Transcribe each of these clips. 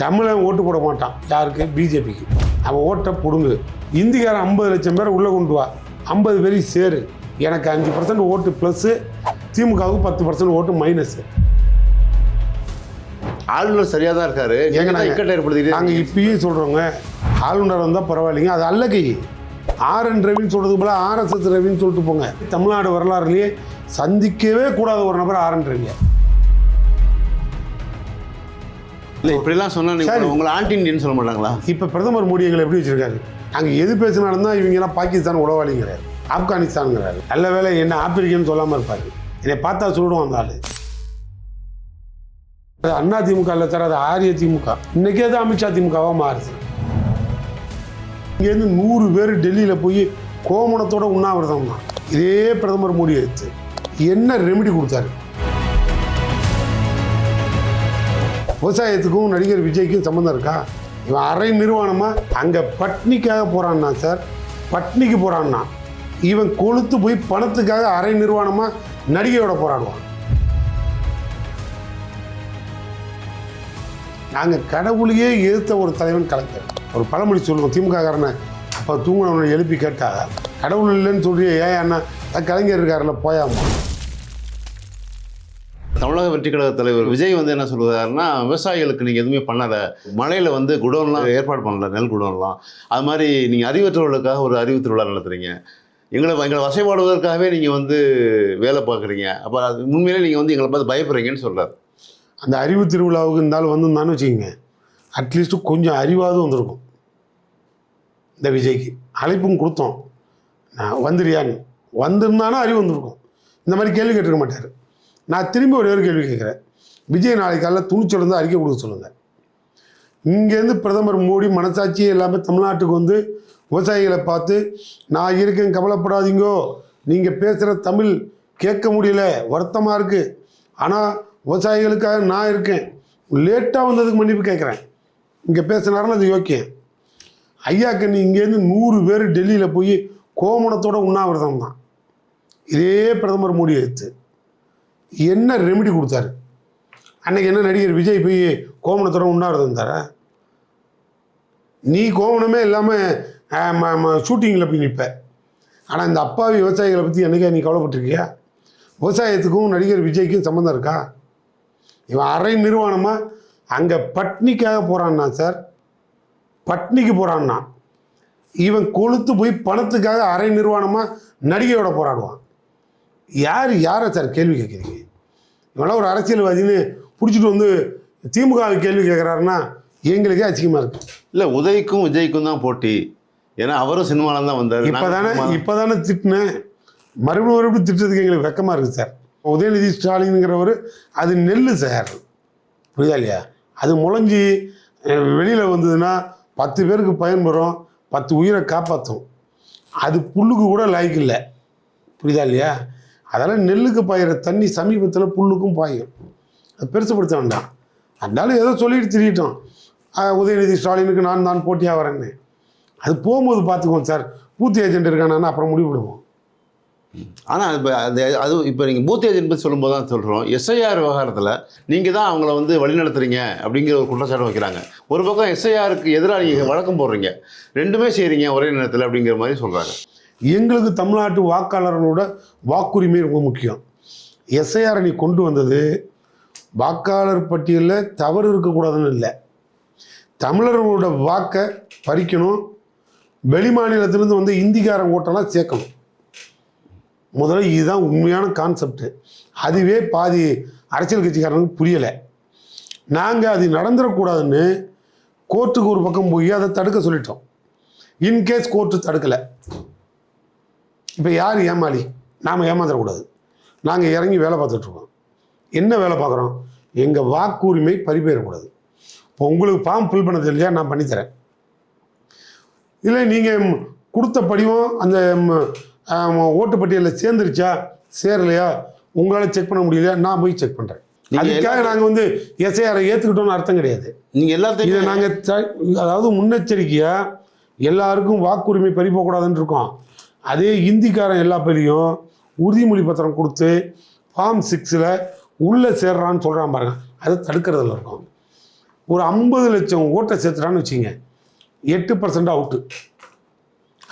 தமிழன் ஓட்டு போட மாட்டான். யாருக்கு? பிஜேபிக்கு. அவன் ஓட்டை பிடுங்கு. இந்திக்காரன் 50 லட்சம் பேரை உள்ளே கொண்டு வா, 50 பேரையும் சேரு. எனக்கு 5% ஓட்டு ப்ளஸ்ஸு, திமுகவுக்கு 10% ஓட்டு மைனஸு. ஆளுநர் சரியாக தான் இருக்காரு. நாங்கள் இப்பயும் சொல்கிறோங்க, ஆளுநர் வந்தால் பரவாயில்லைங்க, அது அல்லகை. RN ரவின்னு சொல்கிறதுக்கு போல RSS ரவின்னு சொல்லிட்டு போங்க. தமிழ்நாடு வரலாறுலேயே சந்திக்கவே கூடாத ஒரு நபர் RN ரவி. இல்லை இப்படிலாம் சொன்னால் உங்களை ஆன்டி இண்டியன் சொல்ல மாட்டாங்களா? இப்போ பிரதமர் மோடி எங்களை எப்படி வச்சுருக்காரு? நாங்கள் எது பேசினாலும் தான் இவங்கெல்லாம் பாகிஸ்தான் உளவாளிங்கிறார், ஆப்கானிஸ்தானுங்கிறாரு. நல்ல வேலை என்ன ஆப்பிரிக்கன்னு சொல்லாமல் இருப்பார். என்னை பார்த்தா சொல்லிடுவோம் அந்த ஆள். அது அண்ணா திமுக இல்லை சார், அது ஆரிய திமுக. இன்றைக்கே தான் அமித்ஷா திமுகவாக மாறுது. இங்கேருந்து 100 பேர் டெல்லியில் போய் கோமணத்தோட உண்ணாவிரதம் தான். இதே பிரதமர் மோடி எடுத்து என்ன ரெமெடி கொடுத்தாரு? விவசாயத்துக்கும் நடிகர் விஜய்க்கும் சம்மந்தம் இருக்கா? இவன் அரை நிர்வாணமாக அங்கே பட்னிக்காக போகிறான்னா சார், பட்னிக்கு போகிறான்னா. இவன் கொளுத்து போய் பணத்துக்காக அரை நிர்வாணமாக நடிகையோட போராடுவான். நாங்கள் கடவுளையே எதிர்த்த ஒரு தலைவன் கலைஞர். ஒரு பழமொழி சொல்லுவோம், திமுககாரனை அப்போ தூங்கினவனை எழுப்பி கேட்டால் கடவுள் இல்லைன்னு சொல்றிய, ஏன் அண்ணா கலைஞர் இருக்காருல போயாமா. தமிழக வெற்றி கழக தலைவர் விஜய் என்ன சொல்லுவாருன்னா, விவசாயிகளுக்கு நீங்கள் எதுவுமே பண்ணலை, மழையில் குடோன்லாம் ஏற்பாடு பண்ணல, நெல் குடோன்லாம். அது மாதிரி நீங்கள் அறிவற்றவர்களுக்காக ஒரு அறிவு திருவிழா நடத்துகிறீங்க, எங்களை வசைப்பாடுவதற்காகவே நீங்கள் வேலை பார்க்குறீங்க. அப்போ அது உண்மையிலே நீங்கள் எங்களை பார்த்து பயப்படுறீங்கன்னு சொல்கிறார். அந்த அறிவு திருவிழாவுக்கு இருந்தாலும் வந்திருந்தான்னு வச்சுக்கோங்க, அட்லீஸ்ட்டு கொஞ்சம் அறிவாவது வந்திருக்கும். இந்த விஜய்க்கு அழைப்பும் கொடுத்தோம், நான் வந்துடுறியான்னு. வந்திருந்தாலும் அறிவு வந்திருக்கும். இந்த மாதிரி கேள்வி கேட்டிருக்க மாட்டார். நான் திரும்பி ஒரே ஒரு கேள்வி கேட்குறேன். விஜய் நாளைக்கு காலைல துணிச்சல் வந்து அறிக்கை கொடுக்க சொல்லுங்கள். இங்கேருந்து பிரதமர் மோடி மனசாட்சியே எல்லாமே தமிழ்நாட்டுக்கு விவசாயிகளை பார்த்து, நான் இருக்கேன் கவலைப்படாதீங்கோ, நீங்கள் பேசுகிற தமிழ் கேட்க முடியல, வருத்தமாக இருக்குது, ஆனால் விவசாயிகளுக்காக நான் இருக்கேன், லேட்டாக வந்ததுக்கு மன்னிப்பு கேட்குறேன், இங்கே பேசினாருன்னு அது யோக்கியம். ஐயாக்கு நீ இங்கேருந்து 100 பேர் டெல்லியில் போய் கோமணத்தோட உண்ணாவிரதம் தான். இதே பிரதமர் மோடி எடுத்து என்ன ரெமெடி கொடுத்தாரு? அன்னைக்கு என்ன நடிகர் விஜய் போய் கோமணத்தோட உண்ணாவிரதம் தர? நீ கோமணமே இல்லாமல் ஷூட்டிங்கில் போய் நிற்ப. ஆனால் இந்த அப்பாவி விவசாயிகளை பற்றி என்னைக்கா நீ கவலைப்பட்டிருக்கியா? விவசாயத்துக்கும் நடிகர் விஜய்க்கும் சம்மந்தம் இருக்கா? இவன் அரை நிர்வாணமாக அங்கே பட்னிக்காக போகிறான்னா சார், பட்னிக்கு போகிறான்னா. இவன் கொளுத்து போய் பணத்துக்காக அரை நிர்வாணமாக நடிகையோட போராடுவான். யாரை சார் கேள்வி கேட்குறீங்க? இவெல்லாம் ஒரு அரசியல்வாதின்னு பிடிச்சிட்டு திமுக கேள்வி கேட்குறாருன்னா எங்களுக்கே அச்சிக்கமாக இருக்குது. இல்லை, உதய்க்கும் விஜய்க்கும் தான் போட்டி. ஏன்னா அவரும் சினிமாவில் தான் வந்தார். இப்போ தானே திட்டினேன், மறுபடியும் திட்டுறதுக்கு எங்களுக்கு வெக்கமாக இருக்குது சார். உதயநிதி ஸ்டாலினுங்கிறவர் அது நெல் சார், புரியுதா இல்லையா? அது முளைஞ்சி வெளியில் வந்ததுன்னா 10 பேருக்கு பயன்பெறும், 10 உயிரை காப்பாற்றும். அது புல்லுக்கு கூட லாய்க்கு இல்லை, புரியுதா இல்லையா? அதனால் நெல்லுக்கு பாயிற தண்ணி சமீபத்தில் புல்லுக்கும் பாயும். அது பெருசுப்படுத்த வேண்டாம். அதனால ஏதோ சொல்லிட்டு திரியிட்டோம், உதயநிதி ஸ்டாலினுக்கு நான் தான் போட்டியாக வரேன்னு. அது போகும்போது பார்த்துக்குவோம் சார். பூத் ஏஜென்ட் இருக்கானான்னு அப்புறம் முடிவிடுவோம். ஆனால் இப்போ நீங்கள் பூத் ஏஜென்ட் பற்றி சொல்லும்போது தான் சொல்கிறோம், SIR விவகாரத்தில் நீங்கள் தான் அவங்கள வழிநடத்துறீங்க அப்படிங்கிற ஒரு குற்றச்சாட்டு வைக்கிறாங்க. ஒரு பக்கம் SIRக்கு எதிராக நீங்கள் வழக்கம் போடுறீங்க, ரெண்டுமே செய்கிறீங்க ஒரே நேரத்தில் அப்படிங்கிற மாதிரி சொல்கிறாங்க. எங்களுக்கு தமிழ்நாட்டு வாக்காளர்களோட வாக்குரிமை ரொம்ப முக்கியம். SIR நீ கொண்டு வந்தது வாக்காளர் பட்டியலில் தவறு இருக்கக்கூடாதுன்னு இல்லை, தமிழர்களோட வாக்கை பறிக்கணும், வெளி மாநிலத்திலேருந்து இந்திக்காரன் ஓட்டெல்லாம் சேர்க்கணும். முதல்ல இதுதான் உண்மையான கான்செப்டு. அதுவே பாதி அரசியல் கட்சிக்காரனுக்கு புரியலை. நாங்கள் அது நடந்துடக்கூடாதுன்னு கோர்ட்டுக்கு ஒரு பக்கம் போய் அதை தடுக்க சொல்லிட்டோம். இன்கேஸ் கோர்ட்டு தடுக்கலை, இப்போ யார் ஏமாளி? நாம் ஏமாந்துடக்கூடாது. நாங்கள் இறங்கி வேலை பார்த்துட்ருக்கோம். என்ன வேலை பார்க்குறோம்? எங்கள் வாக்குரிமை பறிபேறக்கூடாது. இப்போ உங்களுக்கு ஃபார்ம் ஃபில் பண்ண தெரியலையா, நான் பண்ணித்தரேன். இல்லை நீங்கள் கொடுத்த படிவம் அந்த ஓட்டுப்பட்டியலில் சேர்ந்துருச்சா சேரலையா, உங்களால் செக் பண்ண முடியலையா, நான் போய் செக் பண்ணுறேன். அதுக்காக நாங்கள் SIR ஏற்றுக்கிட்டோன்னு அர்த்தம் கிடையாது. நீங்கள் எல்லாத்தையும் இதை நாங்கள் அதாவது முன்னெச்சரிக்கையாக எல்லாருக்கும் வாக்குரிமை பறிப்போக்கூடாதுன்னு இருக்கோம். அதே இந்திக்காரன் எல்லா பேரையும் உறுதிமொழி பத்திரம் கொடுத்து ஃபார்ம் 6ல் உள்ளே சேர்றான்னு சொல்கிறான் பாருங்க, அதை தடுக்கிறதுல இருக்கும். ஒரு 50 லட்சம் ஓட்டை சேர்த்துட்டான்னு வச்சுங்க, 8% அவுட்டு.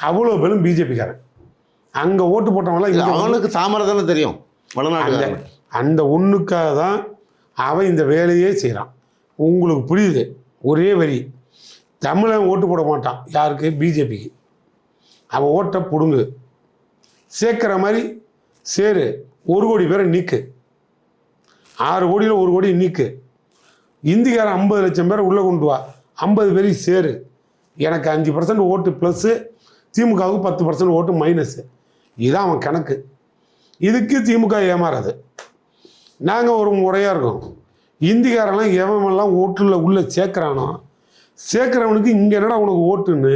அவ்வளோ பேரும் பிஜேபிக்காரன். அங்கே ஓட்டு போட்டவங்களாம் இங்கே அவனுக்கு தாமரை தானே தெரியும் வடநாட்டு. அந்த ஒன்றுக்காக தான் அவன் இந்த வேலையே செய்கிறான். உங்களுக்கு புரியுது? ஒரே வரி, தமிழன் ஓட்டு போட மாட்டான் யாருக்கு? பிஜேபிக்கு. அவன் ஓட்டை பிடுங்கு, சேர்க்குற மாதிரி சேரு, 1 கோடி பேரை நீக்கு, 6 கோடியில் 1 கோடி நீக்கு. இந்திக்காரன் 50 லட்சம் பேரை உள்ளே கொண்டு வா, 50 பேரையும் சேரு, எனக்கு 5% ஓட்டு ப்ளஸ்ஸு, திமுகவுக்கு 10% ஓட்டு மைனஸு. இதுதான் அவன் கணக்கு. இதுக்கு திமுக ஏமாறாது. நாங்கள் ஒரு முறையாக இருக்கோம். இந்திக்காரெல்லாம் எவனெல்லாம் ஓட்டில் உள்ளே சேர்க்குறானோ, சேர்க்குறவனுக்கு இங்கே என்னடா உனக்கு ஓட்டுன்னு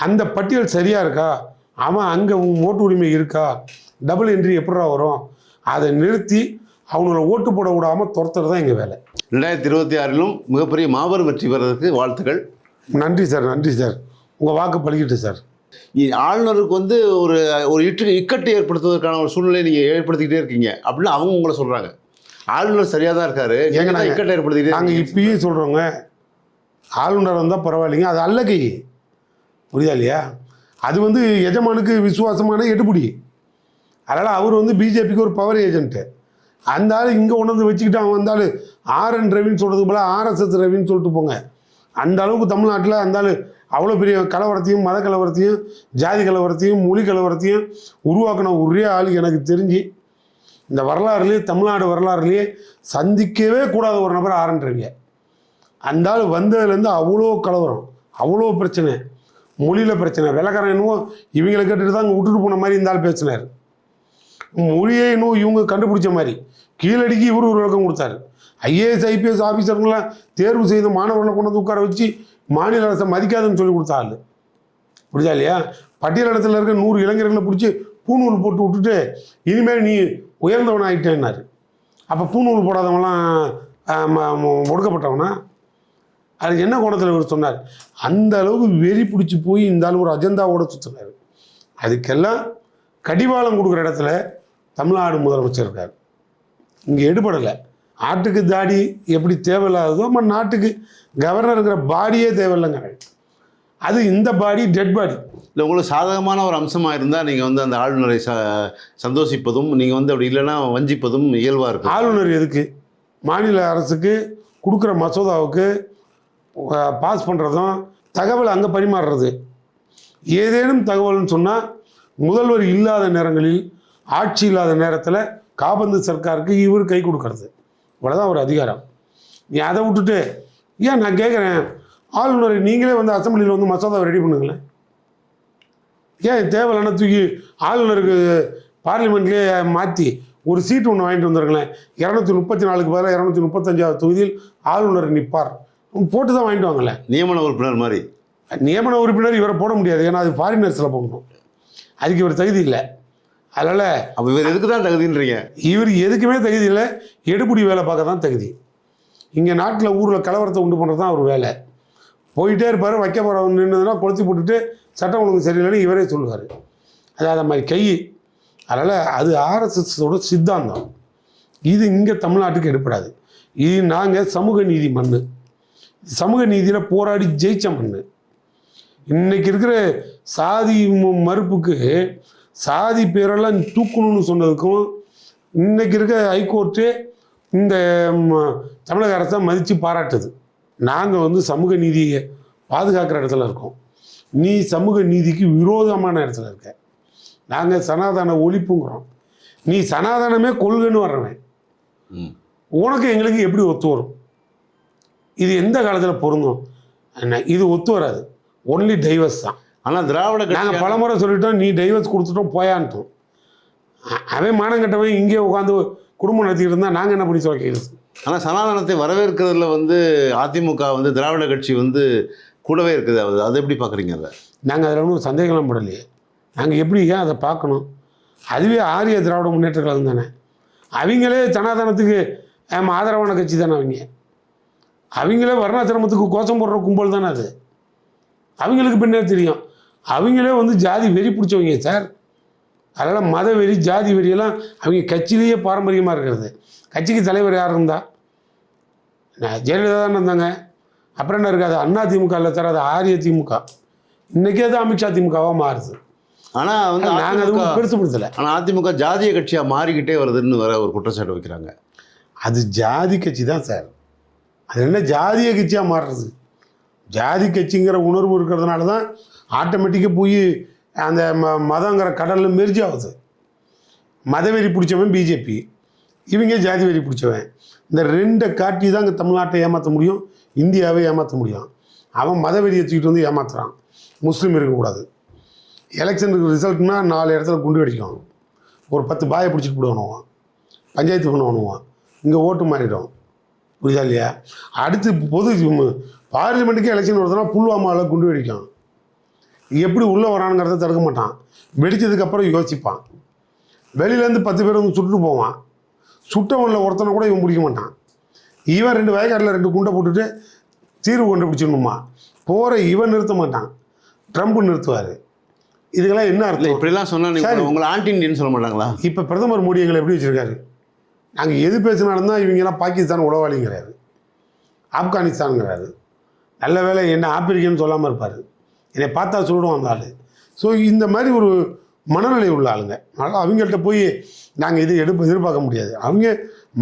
அந்த பட்டியல் சரியாக இருக்கா, அவன் அங்கே ஓட்டு உரிமை இருக்கா, டபுள் என்ட்ரி எப்படா வரும், அதை நிறுத்தி அவங்கள ஓட்டு போட விடாமல் துரத்துறது தான் எங்கள் வேலை. 2026 மிகப்பெரிய மாபெரும் வெற்றி பெறதுக்கு வாழ்த்துக்கள். நன்றி சார், நன்றி சார். உங்கள் வாக்கு பழிக்கிட்டு சார். ஆளுநருக்கு வந்து ஒரு ஒரு இக்கட்டு ஏற்படுத்துவதற்கான ஒரு சூழ்நிலை நீங்கள் ஏற்படுத்திக்கிட்டே இருக்கீங்க அப்படின்னு அவங்க உங்களை சொல்கிறாங்க. ஆளுநர் சரியாக தான் இருக்காரு, இக்கட்டை ஏற்படுத்திக்கிட்டே. நாங்கள் இப்பயும் சொல்கிறோங்க, ஆளுநர் வந்தால் பரவாயில்லைங்க, அது அல்லகை, புரியுதா இல்லையா? அது வந்து எஜமானுக்கு விசுவாசமான எடுபடி. அதனால் அவர் வந்து பிஜேபிக்கு ஒரு பவர் ஏஜென்ட்டு. அந்த ஆள் இங்கே கொண்டு வந்து வச்சுக்கிட்டு அவன் வந்தாலும் RN ரவின்னு சொல்கிறதுக்கு போல RSS ரவின்னு சொல்லிட்டு போங்க. அந்த அளவுக்கு தமிழ்நாட்டில் அந்த ஆள் அவ்வளோ பெரிய கலவரத்தையும், மத கலவரத்தையும், ஜாதி கலவரத்தையும், மொழி கலவரத்தையும் உருவாக்கின ஒரே ஆள் எனக்கு தெரிஞ்சு இந்த வரலாறுலேயே, தமிழ்நாடு வரலாறுலேயே சந்திக்கவே கூடாத ஒரு நபர் RN ரவி. அந்த ஆள் வந்ததுலேருந்து அவ்வளோ கலவரம், அவ்வளோ பிரச்சனை, மொழியில் பிரச்சனை. வெள்ளக்காரன் என்னவோ இவங்களை கேட்டுட்டு தான் அங்கே விட்டுட்டு போன மாதிரி இந்த ஆள் பேசினார். மொழியை இன்னும் இவங்க கண்டுபிடிச்ச மாதிரி கீழடிக்கு இவர் ஒரு விளக்கம் கொடுத்தாரு. IAS IPS ஆஃபீஸருங்களாம் தேர்வு செய்த மாணவர்களை கொண்டு வந்து உட்கார வச்சு மாநில அரசை மதிக்காதுன்னு சொல்லி கொடுத்தா ஆள், புரியுதா இல்லையா? பட்டியலிடத்தில் இருக்க 100 இளைஞர்களை பிடிச்சி பூநூல் போட்டு விட்டுட்டு இனிமேல் நீ உயர்ந்தவன் ஆகிட்டேன்னாரு. அப்போ பூநூல் போடாதவங்களாம் ஒடுக்கப்பட்டவனா? அதுக்கு என்ன கோணத்தில் இவர் சொன்னார்? அந்த அளவுக்கு வெறி பிடிச்சி போய் இந்த ஆள் ஒரு அஜெண்டாவோட சுற்றினார். அதுக்கெல்லாம் கடிவாளம் கொடுக்குற இடத்துல தமிழ்நாடு முதலமைச்சர் இருக்கார். இங்கே எடுபடலை. ஆட்டுக்கு தாடி எப்படி தேவையில்லாததோ நம்ம நாட்டுக்கு கவர்னருங்கிற பாடியே தேவையில்லைங்க. அது இந்த பாடி டெட் பாடி. இல்லை, உங்களுக்கு சாதகமான ஒரு அம்சமாக இருந்தால் நீங்கள் வந்து அந்த ஆளுநரை சந்தோஷிப்பதும், நீங்கள் வந்து அப்படி இல்லைன்னா வஞ்சிப்பதும் இயல்பாக இருக்கும். ஆளுநர் எதுக்கு? மாநில அரசுக்கு கொடுக்குற மசோதாவுக்கு பாஸ் பண்ணுறதும், தகவல் அங்கே பரிமாறுறது. ஏதேனும் தகவல்னு சொன்னால் முதல்வர் இல்லாத நேரங்களில், ஆட்சி இல்லாத நேரத்தில் காபந்து சர்க்காருக்கு இவர் கை கொடுக்கறது. இவ்வளோதான் ஒரு அதிகாரம். நீ அதை விட்டுட்டு ஏன் நான் கேட்குறேன், ஆளுநரை நீங்களே வந்து அசம்பிளியில் வந்து மசோதாவை ரெடி பண்ணுங்களேன். ஏன் தேவையில்லைன்னா தூக்கி ஆளுநருக்கு பார்லிமெண்ட்லேயே மாற்றி ஒரு சீட்டு ஒன்று வாங்கிட்டு வந்துருங்களேன். 234க்கு பதிலாக 235வது தொகுதியில் ஆளுநர் நிற்பார் போட்டு தான் வாங்கிட்டு வாங்கல. நியமன உறுப்பினர் மாதிரி. நியமன உறுப்பினர் இவரை போட முடியாது, ஏன்னா அது ஃபாரினர்ஸில் போகணும். அதுக்கு இவர் தகுதி இல்லை. அதனால் அப்போ இவர் எதுக்கு தான் தகுதின்றீங்க? இவர் எதுக்குமே தகுதி இல்லை, எடுபடி வேலை பார்க்க தான் தகுதி. இங்கே நாட்டில் ஊரில் கலவரத்தை உண்டு பண்ணுறது தான் அவர் வேலை. போயிட்டே இருப்பார், வைக்க போகிறவங்க நின்றுதுன்னா கொளுத்தி போட்டுட்டு சட்டம் ஒழுங்கு சரியில்லைன்னு இவரே சொல்லுவார். அது அதை மாதிரி கை. அதனால் அது RSSோட சித்தாந்தம். இது இங்கே தமிழ்நாட்டுக்கு எடுப்படாது. இது நாங்கள் சமூக நீதி மண், சமூக நீதியில் போராடி ஜெயிச்ச மண். இன்றைக்கி இருக்கிற சாதி மறுப்புக்கு சாதி பேரெல்லாம் தூக்கணும்னு சொன்னதுக்கும் இன்றைக்கி இருக்க ஹைகோர்ட்டு இந்த தமிழக அரசை மதித்து பாராட்டுது. நாங்கள் வந்து சமூக நீதியை பாதுகாக்கிற இடத்துல இருக்கோம், நீ சமூக நீதிக்கு விரோதமான இடத்துல இருக்க. நாங்கள் சனாதன ஒழிப்புங்கிறோம், நீ சனாதனமே கொள்கைன்னு வர்றவன். உனக்கு எங்களுக்கு எப்படி ஒத்து வரும்? இது எந்த காலத்தில் பொருந்தும்? இது ஒத்து வராது. ஒன்லி டைவர்ஸ் தான். ஆனால் திராவிட நாங்கள் பலமுறை சொல்லிட்டோம், நீ டைவர்ஸ் கொடுத்துட்டோம் போயான்ட்டோம். அவன் மானம் கட்டவன் இங்கே உட்காந்து குடும்பம் நடத்திக்கிட்டு இருந்தால் நாங்கள் என்ன பண்ணி சொல்லிக்கிறது? ஆனால் சனாதனத்தை வரவேற்கிறதுல வந்து அதிமுக வந்து திராவிட கட்சி வந்து கூடவே இருக்குது. அதை எப்படி பார்க்குறீங்க? அதை நாங்கள் அதில் ஒன்றும் சந்தேகம்லாம் படலையே. நாங்கள் எப்படி ஏன் அதை பார்க்கணும்? அதுவே ஆரிய திராவிட முன்னேற்ற கழகம் தானே. அவங்களே சனாதனத்துக்கு ஆதரவான கட்சி தானே. அவங்களே வர்ணாசிரமத்துக்கு கோஷம் போடுற கும்பல் தானே அது. அவங்களுக்கு பின்னே தெரியும். அவங்களே வந்து ஜாதி வெறி பிடிச்சவங்க சார். அதனால் மத வெறி, ஜாதி வெறியெல்லாம் அவங்க கட்சியிலேயே பாரம்பரியமாக இருக்கிறது. கட்சிக்கு தலைவர் யார் இருந்தா? ஜெயலலிதா தானே இருந்தாங்க. அப்புறம் என்ன இருக்காது? அண்ணா திமுக இல்லை சார், அது ஆரிய திமுக. இன்றைக்கே தான் அமித்ஷா திமுகவாக மாறுது. ஆனால் வந்து நாங்கள் அதுவும் பெருசுப்படுத்தலை. ஆனால் அதிமுக ஜாதிய கட்சியாக மாறிக்கிட்டே வருதுன்னு வர ஒரு குற்றச்சாட்டு வைக்கிறாங்க. அது ஜாதி கட்சி தான் சார். அது என்ன ஜாதிய கட்சியாக மாறுறது? ஜாதி கட்சிங்கிற உணர்வு இருக்கிறதுனால தான் ஆட்டோமேட்டிக்காக போய் அந்த மதங்கிற கடலில் மெர்ஜி ஆகுது. மதவெறி பிடிச்சவன் பிஜேபி, இவங்க ஜாதி வெறி பிடிச்சவன். இந்த ரெண்டை காட்டி தான் இங்கே தமிழ்நாட்டை ஏமாற்ற முடியும், இந்தியாவை ஏமாற்ற முடியும். அவன் மதவெறியை தூக்கிட்டு வந்து ஏமாத்துறான். முஸ்லீம் இருக்கக்கூடாது. எலெக்ஷனுக்கு ரிசல்ட்னா 4 இடத்துல குண்டு வெடிக்கும். ஒரு 10 பாயை பிடிச்சிட்டு போடுவானுவான், பஞ்சாயத்து பண்ணுவானுவான், இங்கே ஓட்டு மாறிடும். புரியுதா இல்லையா? அடுத்து பொது பார்லிமெண்ட்டுக்கே எலெக்ஷன் வருதுன்னா புல்வாமாவில் குண்டு வெடிக்கும். எப்படி உள்ளே வரானுங்கிறத தடுக்க மாட்டான். வெடித்ததுக்கப்புறம் யோசிப்பான். வெளியிலேருந்து 10 பேர் வந்து சுட்டு போவான். சுட்டவனில் ஒருத்தனை கூட இவன் பிடிக்க மாட்டான். இவன் 2 வயக்காட்டில் 2 குண்டை போட்டுட்டு தீர்வு கண்டுபிடிச்சிடணுமா? போகிற இவன் நிறுத்த மாட்டான், ட்ரம்ப் நிறுத்துவார். இதுக்கெல்லாம் என்ன அர்த்தம்? இப்படிலாம் சொன்னால் உங்களை ஆன்டி இண்டியன் சொல்ல மாட்டாங்களா? இப்போ பிரதமர் மோடி எங்களை எப்படி வச்சுருக்காரு? நாங்கள் எது பேசினாலும் தான் இவங்கெல்லாம் பாகிஸ்தான் உளவாளிங்கிறாரு, ஆப்கானிஸ்தானுங்கிறாரு. நல்ல வேலை என்ன ஆப்பிரிக்கன்னு சொல்லாமல் இருப்பார். என்னை பார்த்தா சொல்லிடுவோம் அந்த ஆள். ஸோ இந்த மாதிரி ஒரு மனநிலை உள்ள ஆளுங்க. அதனால் அவங்கள்ட்ட போய் நாங்கள் இது எதிர்பார்க்க முடியாது. அவங்க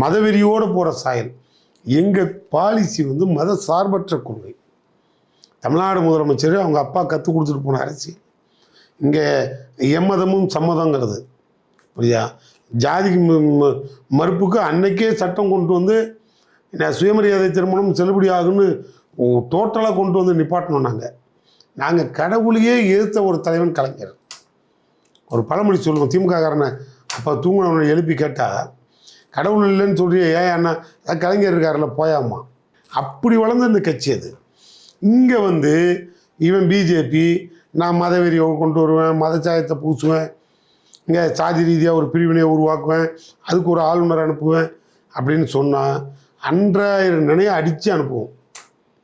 மதவெறியோடு போகிற சாயல். எங்கள் பாலிசி வந்து மத சார்பற்ற கொள்கை. தமிழ்நாடு முதலமைச்சர் அவங்க அப்பா கற்றுக் கொடுத்துட்டு போன அரசியல். இங்கே எம்மதமும் சம்மதங்கிறது. புரியுதா? ஜாதிக்கு மறுப்புக்கு அன்னைக்கே சட்டம் கொண்டு வந்து சுயமரியாதை திருமணம் செல்லுபடி ஆகுன்னு டோட்டலாக கொண்டு வந்து நிப்பாட்டணும். நாங்கள் கடவுளையே எதிர்த்த ஒரு தலைவன் கலைஞர். ஒரு பழமொழி சொல்லுவோம், திமுககாரனை அப்போ தூங்கினவனை எழுப்பி கேட்டால் கடவுள் இல்லைன்னு சொல்றிய ஏன் அண்ணா, கலைஞர் இருக்காருல போயாமா. அப்படி வளர்ந்த இந்த கட்சி அது. இங்கே வந்து இவன் பிஜேபி, நான் மதவெறியை கொண்டு வருவேன், மதச்சாயத்தை பூசுவேன், இங்கே சாதி ரீதியாக ஒரு பிரிவினையை உருவாக்குவேன், அதுக்கு ஒரு ஆளுநர் அனுப்புவேன் அப்படின்னு சொன்னால் அன்றாயிரம் நினைய அடித்து அனுப்புவோம்.